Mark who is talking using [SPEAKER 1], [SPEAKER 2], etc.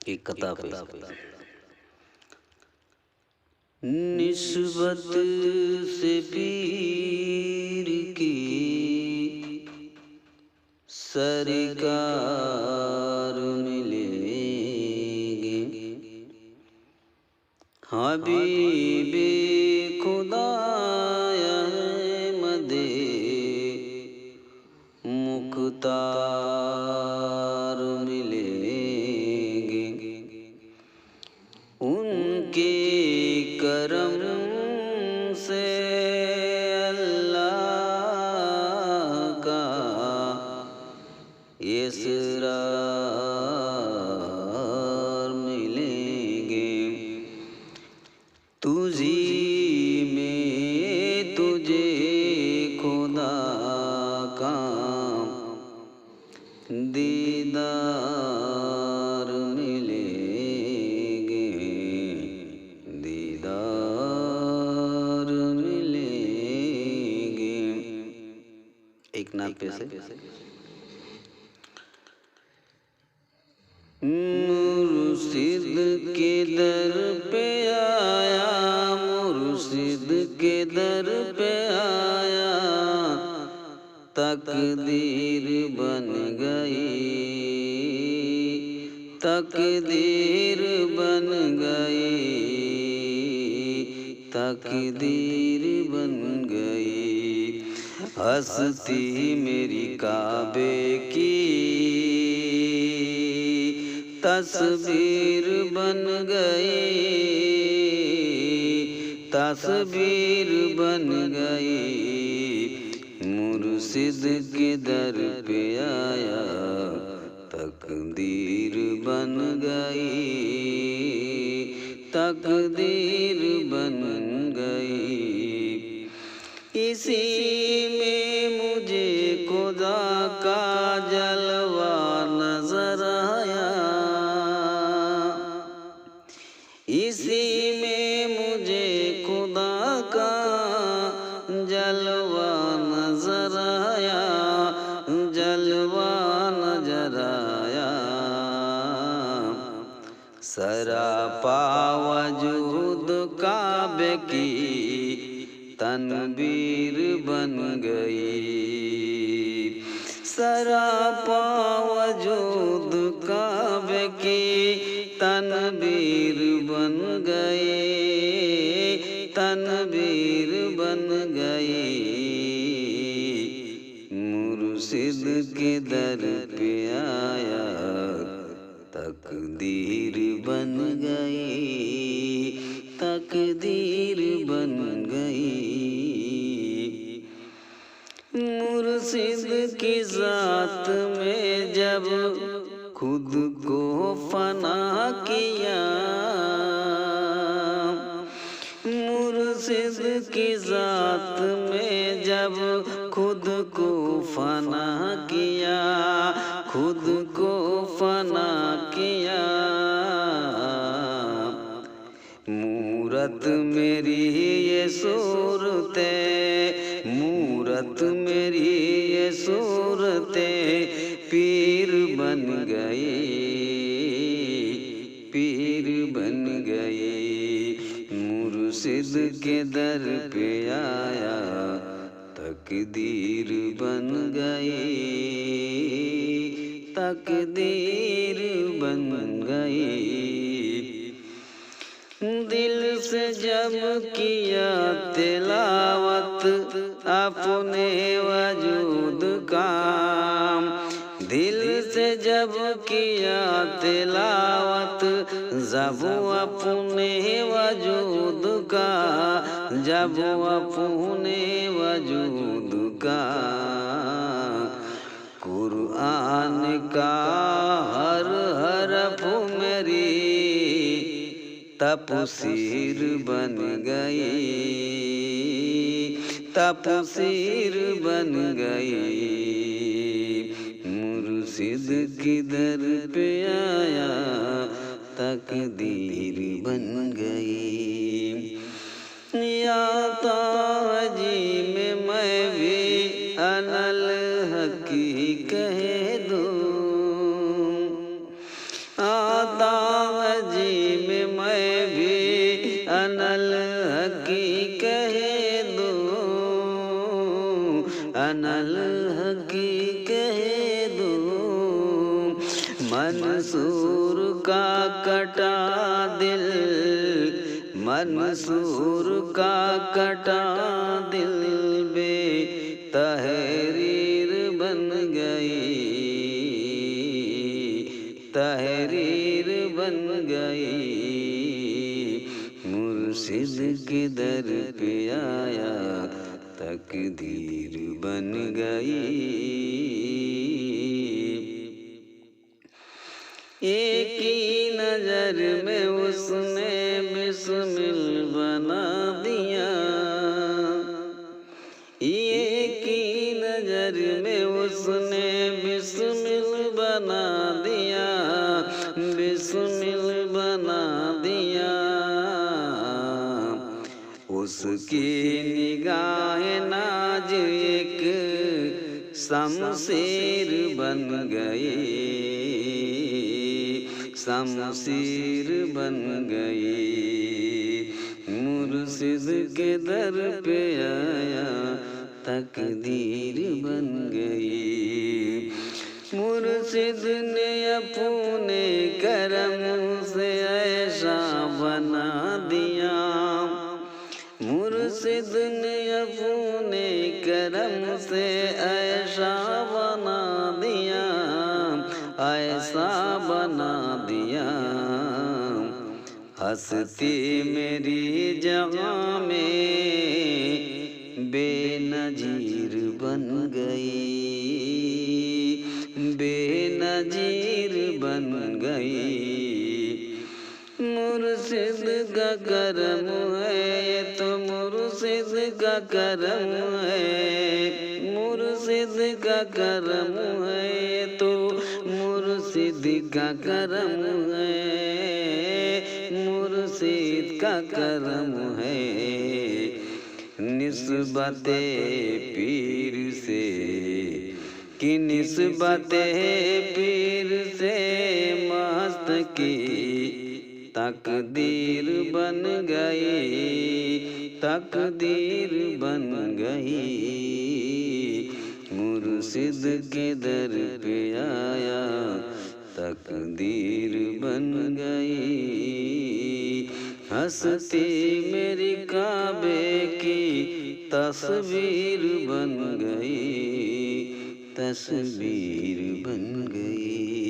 [SPEAKER 1] ایک قطع پیش کرتا نسبت سے پیر کی سرکار ملیں گے، حبیب خدا احمد مختار ملیں گے، ان کے کرم سے اللہ کا اسرار ملیں گے، تجھی میں تجھے خدا کا دیدار ملیں گے، دیدار ملیں گے۔ ایک نعت پہ سے مرشد کے در پہ آیا، مرشد کے در پہ آیا، تقدیر بن گئی، تقدیر بن گئی، تقدیر بن گئی، ہستی میری کعبے کی تصویر بن گئی، تصویر بن گئی، مرشد کے در پہ آیا، تقدیر بن گئی، تقدیر بن گئی، اسی میں مجھے خدا کا جلوہ نظر آیا، اسی میں مجھے خدا کا جلوہ نظر آیا، جلوہ نظر آیا، سراپا وجود کعبے کی تنویر بن گئی، سراپا وجود کعبے کی تنویر بن گئی، تنویر بن گئی، مرشد کے در پہ آیا، تقدیر بن گئی، تقدیر بن گئی، مرشد کی ذات میں جب خود کو فنا کیا، مرشد کی ذات میں جب خود کو فنا کیا، خود کو فنا کیا، مورت میری یہ صورت، مورت میری یہ صورت پیر بن گئی، پیر بن گئی، مرشد کے در پہ آیا، تقدیر بن گئی، تقدیر بن گئی، دل سے جب کیا تلاوت اپنے وجود کا، دل سے جب کیا تلاوت جب اپنے وجود کا، جب اپنے وجود کا، قرآن کا ہر حرف میری تفسیر بن گئی، تفسیر بن گئی، مرشد کی در پہ آیا، تقدیر بن گئی، یا تاجی میں بھی انا الحق کہہ دوں، آتا عجیب میں بھی انا الحقی کہہ دوں، انا الحقی کہہ دوں، منصور کا کٹا دل، منصور کا کٹا دل بے تحریر بن گئی، تحریر بن گئی، مرشد کے در پہ آیا تقدیر بن گئی، ایک ہی نظر میں اس نے بسمل بنا دیا، ایک ہی نظر میں اس نے بسمل بنا دیا، بسمل بنا دیا، اس کی نگاہ ناز ایک شمشیر بن گئی، شمشیر بن گئی، مرشد کے در پہ آیا تقدیر بن گئی، مرشد نے اپنے کرم سے ایسا بنا دیا، مرشد نے اپنے کرم سے ایسا بنا دیا، ایسا بنا دیا، ہستی میری جگہ میں بے نظیر بن گئی، بے نظیر بن گئی، مرشد کا کرم ہے یہ تو مرشد کا کرم ہے، مرشد کا کرم ہے یہ تو مرشد کا کرم ہے، مرشد کا کرم ہے، نسبت پیر سے کہ نسبت پیر سے مست کی تقدیر بن گئی، تقدیر بن گئی، مرشد کے در پہ آیا تقدیر بن گئی، ہستی میری کعبے کی تصویر بن گئی، تصویر بن گئی۔